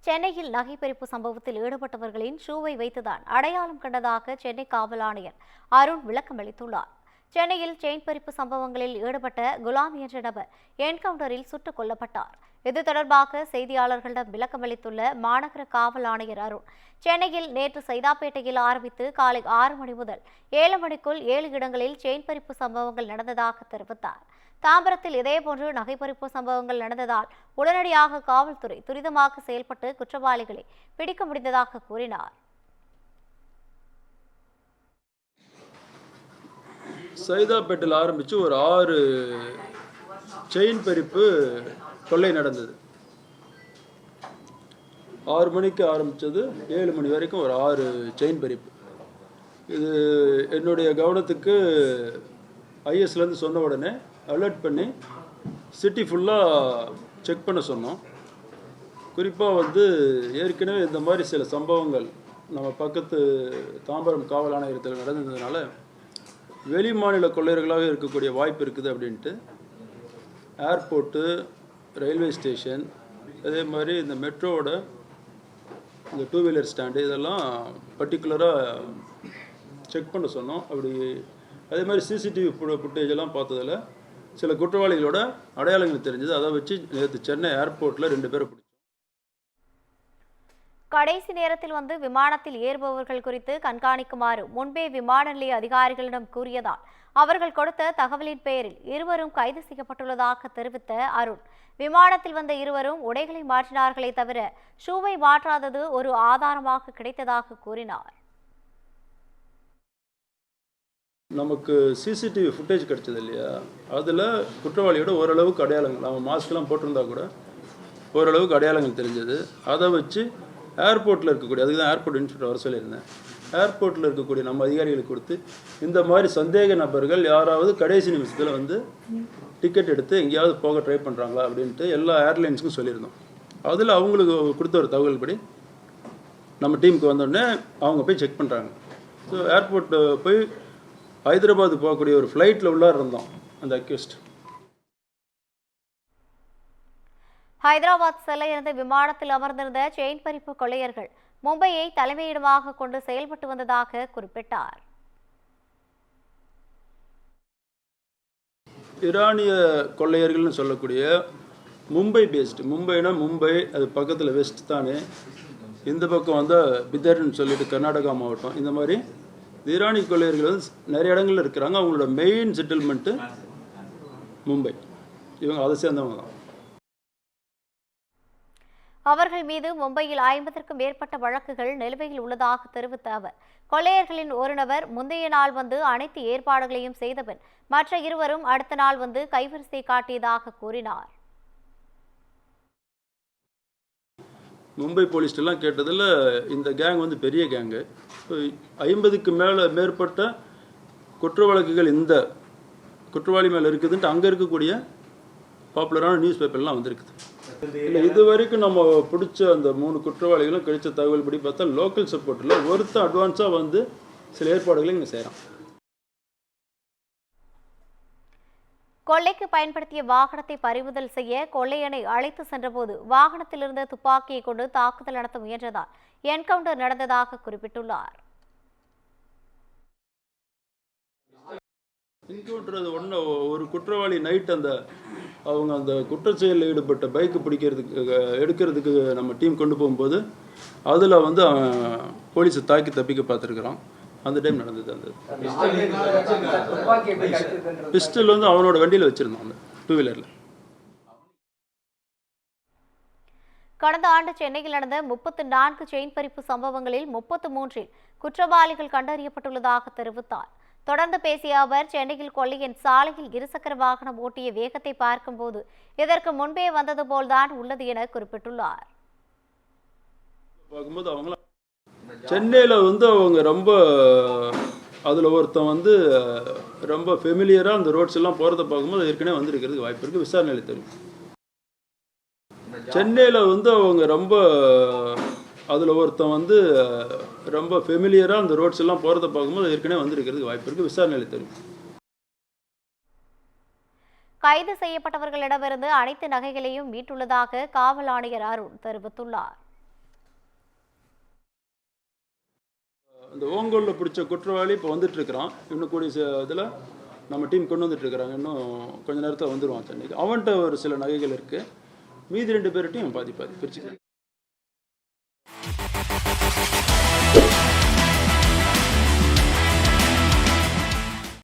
சென்னையில் நகைப்பறிப்பு சம்பவத்தில் ஈடுபட்டவர்களின் ஷூவை வைத்துதான் அடையாளம் கண்டதாக சென்னை காவல் ஆணையர் அருண் விளக்கமளித்துள்ளார். சென்னையில் செயின் பறிப்பு சம்பவங்களில் ஈடுபட்ட குலாம் என்ற நபர் என்கவுண்டரில் சுட்டுக் கொல்லப்பட்டார். இது தொடர்பாக செய்தியாளர்களிடம் விளக்கமளித்துள்ள மாநகர காவல் ஆணையர் அருண், சென்னையில் நேற்று சைதாப்பேட்டையில் ஆரம்பித்து காலை 6 மணி முதல் 7 மணிக்குள் 7 இடங்களில் செயின் பறிப்பு சம்பவங்கள் நடந்ததாக தெரிவித்தார். தாம்பரத்தில் இதேபோன்று நகைப்பறிப்பு சம்பவங்கள் நடந்ததால் உடனடியாக காவல்துறை துரிதமாக செயல்பட்டு குற்றவாளிகளை பிடிக்க முடிந்ததாக கூறினார். சைதாப்பேட்டையில் ஆரம்பித்து ஒரு 6 செயின் பறிப்பு கொள்ளை நடந்தது. 6 மணிக்கு ஆரம்பித்தது 7 மணி வரைக்கும் ஒரு 6 செயின் பறிப்பு. இது என்னுடைய கவனத்துக்கு ஐஎஸ்லேருந்து சொன்ன உடனே அலர்ட் பண்ணி சிட்டி ஃபுல்லாக செக் பண்ண சொன்னோம். குறிப்பாக ஏற்கனவே இந்த மாதிரி சில சம்பவங்கள் நம்ம பக்கத்து தாம்பரம் காவல் ஆணையத்தில் நடந்ததுனால வெளி மாநில கொள்ளையர்களாக இருக்கக்கூடிய வாய்ப்பு இருக்குது அப்படின்ட்டு ஏர்போர்ட்டு, ரயில்வே ஸ்டேஷன், அதே மாதிரி இந்த மெட்ரோவோட இந்த 2 வீலர் ஸ்டாண்டு இதெல்லாம் பர்டிகுலராக செக் பண்ண சொன்னோம். அதே மாதிரி சிசிடிவி ஃபுட்டேஜெல்லாம் பார்த்ததில் சில குற்றவாளிகளோட அடையாளங்கள் தெரிஞ்சது. அதை வச்சு நேற்று சென்னை ஏர்போர்ட்டில் 2 பேரை பிடிச்சோம். கடைசி நேரத்தில் விமானத்தில் ஏறுபவர்கள் குறித்து கண்காணிக்குமாறு முன்பே விமான நிலைய அதிகாரிகளிடம் கூறியதால் அவர்கள் கொடுத்த தகவலின் பெயரில் இருவரும் கைது செய்யப்பட்டுள்ளதாக தெரிவித்த அருண், விமானத்தில் வந்த இருவரும் உடைகளை மாற்றினார்களே தவிர ஷூவை மாற்றாதது ஒரு ஆதாரமாக கிடைத்ததாக கூறினார். நமக்கு சிசிடிவி ஃபுட்டேஜ் கிடைச்சது இல்லையா, அதில் குற்றவாளியோட ஓரளவுக்கு அடையாளங்கள், அவன் மாஸ்க்லாம் போட்டிருந்தா கூட ஓரளவுக்கு அடையாளங்கள் தெரிஞ்சது. அதை வச்சு ஏர்போர்ட்டில் இருக்கக்கூடிய, அதுக்கு தான் ஏர்போர்ட் இன்ஸ்பெக்டர் வர சொல்லியிருந்தேன், ஏர்போர்ட்டில் இருக்கக்கூடிய நம்ம அதிகாரிகளுக்கு கொடுத்து இந்த மாதிரி சந்தேக நபர்கள் யாராவது கடைசி நிமிஷத்தில் டிக்கெட் எடுத்து எங்கேயாவது போக ட்ரை பண்ணுறாங்களா அப்படின்ட்டு எல்லா ஏர்லைன்ஸுக்கும் சொல்லியிருந்தோம். அதில் அவங்களுக்கு கொடுத்த ஒரு தகவல் படி நம்ம டீமுக்கு வந்தோடனே அவங்க போய் செக் பண்ணுறாங்க. ஸோ ஏர்போர்ட்டு போய் ஹைதராபாத் போகக்கூடிய ஒரு ஃப்ளைட்டில் உள்ளார இருந்தோம் அந்த அக்யூஸ்ட். ஹைதராபாத் செல்ல இருந்த விமானத்தில் அமர்ந்திருந்த செயின் பறிப்பு கொள்ளையர்கள் மும்பையை தலைமையிடமாக கொண்டு செயல்பட்டு வந்ததாக குறிப்பிட்டார். ஈரானிய கொள்ளையர்கள்னு சொல்லக்கூடிய மும்பை பேஸ்டு, மும்பைனா மும்பை, அது பக்கத்தில் வெஸ்ட் தானே, இந்த பக்கம் பிதர்னு சொல்லிட்டு கர்நாடகா மாவட்டம், இந்த மாதிரி ஈரானிய கொள்ளையர்கள் நிறைய இடங்கள்ல இருக்கிறாங்க. அவங்களோட மெயின் செட்டில்மெண்ட்டு மும்பை. இவங்க அதை சேர்ந்தவங்க தான். அவர்கள் மீது மும்பையில் 50க்கும் மேற்பட்ட வழக்குகள் நிலுவையில் உள்ளதாக தெரிவித்த அவர், கொள்ளையர்களின் ஒரு நபர் முந்தைய நாள் அனைத்து ஏற்பாடுகளையும் செய்தபின் மற்ற இருவரும் அடுத்த நாள் கைவரிசை காட்டியதாக கூறினார். மும்பை போலீஸ்லாம் கேட்டதில் இந்த கேங் பெரிய கேங்கு, 50க்கு மேற்பட்ட குற்ற வழக்குகள் இந்த குற்றவாளி மேலே இருக்குதுன்ட்டு அங்கே இருக்கக்கூடிய பாப்புலரான நியூஸ் பேப்பர்லாம் வந்திருக்குது. இல்லை, இது வரைக்கும் நம்ம பிடிச்ச அந்த 3 குற்றவாளிகளும் கிடைச்ச தகவல் படி பார்த்தா லோக்கல் சப்போர்ட்டில் ஒருத்தர் அட்வான்ஸாக சில ஏற்பாடுகளை இங்கே செய்கிறான். கொள்ளைக்கு பயன்படுத்திய வாகனத்தை பறிமுதல் செய்ய கொள்ளையனை அழைத்து சென்றபோது வாகனத்தில் இருந்த துப்பாக்கியை கொண்டு தாக்குதல் நடத்த முயன்றதால் என்கவுண்டர் நடந்ததாக குறிப்பிட்டுள்ளார். என்கவுண்டர் அது ஒரு குற்றவாளி நைட் அவங்க அந்த குற்றச்செயலில் ஈடுபட்ட பைக்கு எடுக்கிறதுக்கு நம்ம டீம் கொண்டு போகும்போது அதில் அவன் போலீஸை தாக்கி தப்பிக்க பார்த்துருக்குறான். அந்த டைம் நடந்தது. அந்த பிஸ்டல் அவனோட வண்டியில் வச்சுருந்தான், அந்த 2 வீலரில். கடந்த ஆண்டு சென்னையில் நடந்த 34 செயின் பறிப்பு சம்பவங்களில் 33இல் குற்றவாளிகள் கண்டறியப்பட்டுள்ளதாக தெரிவித்தார். தொடர்ந்து பேசிய அவர், சென்னையில் கொள்ளையன் சாலையில் இருசக்கர வாகனம் ஓட்டிய வேகத்தை பார்க்கும்போது இதற்கு முன்பே வந்தது போல்தான் உள்ளது என குறிப்பிட்டுள்ளார். பார்க்கும்போது அவங்க சென்னையில் அவங்க ரொம்ப அதில் ஒருத்தன் ரொம்ப ஃபெமிலியராக அந்த ரோட்ஸ் எல்லாம் போகிறத பார்க்கும்போது ஏற்கனவே வந்திருக்கிறதுக்கு வாய்ப்பு இருக்குது. விசாரணையில் தெரியும். சென்னையில் அவங்க ரொம்ப அதில் ஒருத்தன் ரொம்ப ஃபெமிலியராக அந்த ரோட்ஸ் எல்லாம் போகிறத பார்க்கும்போது ஏற்கனவே வந்திருக்கிறதுக்கு வாய்ப்பு இருக்குது. விசாரணையில் தெரியும். கைது செய்யப்பட்டவர்களிடமிருந்து அனைத்து நகைகளையும் மீட்டுள்ளதாக காவல் ஆணையர் அருண் தெரிவித்துள்ளார். அந்த ஓங்கோலில் பிடிச்ச குற்றவாளி இப்போ வந்துட்டுருக்கிறான். இன்னும் கூடிய இதில் நம்ம டீம் கொண்டு வந்துட்டுருக்குறாங்க. இன்னும் கொஞ்சம் நேரத்தில் வந்துடுவான் சென்னைக்கு. அவன்கிட்ட ஒரு சில நகைகள் இருக்குது. மீதி 2 பேர்கிட்டையும் பாதி பிரிச்சுக்கிறேன்.